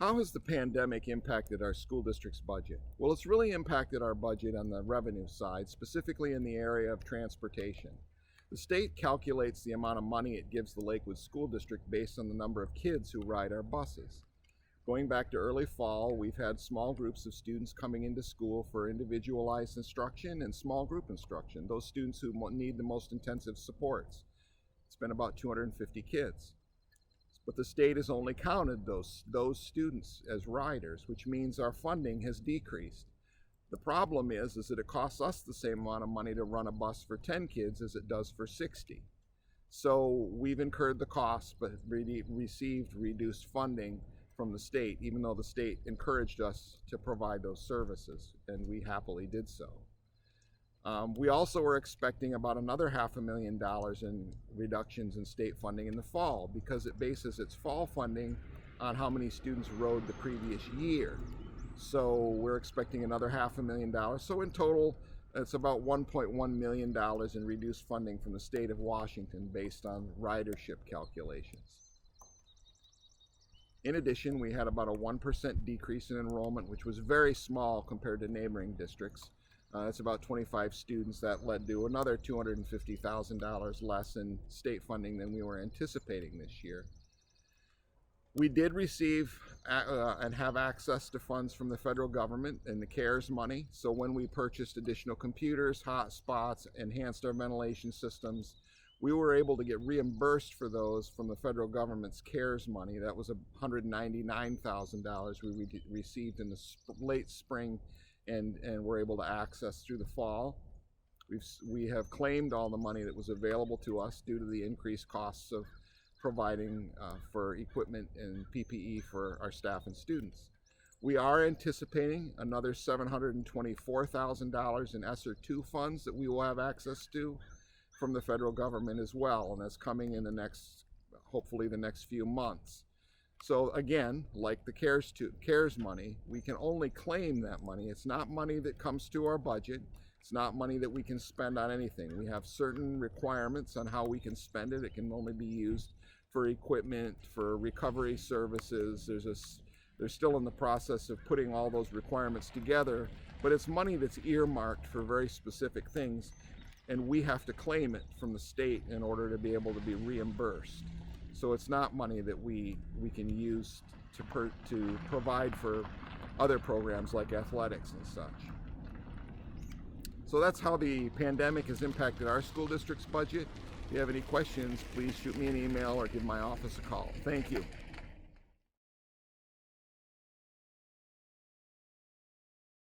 How has the pandemic impacted our school district's budget? Well, it's really impacted our budget on the revenue side, specifically in the area of transportation. The state calculates the amount of money it gives the Lakewood School District based on the number of kids who ride our buses. Going back to early fall, we've had small groups of students coming into school for individualized instruction and small group instruction, those students who need the most intensive supports. It's been about 250 kids. But the state has only counted those students as riders, which means our funding has decreased. The problem is that it costs us the same amount of money to run a bus for 10 kids as it does for 60. So we've incurred the costs but received reduced funding from the state, even though the state encouraged us to provide those services, and we happily did so. We also were expecting about another $500,000 in reductions in state funding in the fall because it bases its fall funding on how many students rode the previous year. So we're expecting another $500,000. So in total, it's about $1.1 million in reduced funding from the state of Washington based on ridership calculations. In addition, we had about a 1% decrease in enrollment, which was very small compared to neighboring districts. It's about 25 students. That led to another $250,000 less in state funding than we were anticipating this year. We did receive and have access to funds from the federal government and the CARES money. So when we purchased additional computers, hotspots, enhanced our ventilation systems, we were able to get reimbursed for those from the federal government's CARES money. That was $199,000 we received in the late spring and were able to access through the fall. We have claimed all the money that was available to us due to the increased costs of providing for equipment and PPE for our staff and students. We are anticipating another $724,000 in ESSER II funds that we will have access to from the federal government as well, and that's coming in hopefully the next few months. So again, like the CARES money, we can only claim that money. It's not money that comes to our budget. It's not money that we can spend on anything. We have certain requirements on how we can spend it. It can only be used for equipment, for recovery services. They're still in the process of putting all those requirements together, but it's money that's earmarked for very specific things, and we have to claim it from the state in order to be able to be reimbursed. So it's not money that we can use to provide for other programs like athletics and such. So that's how the pandemic has impacted our school district's budget. If you have any questions, please shoot me an email or give my office a call. Thank you.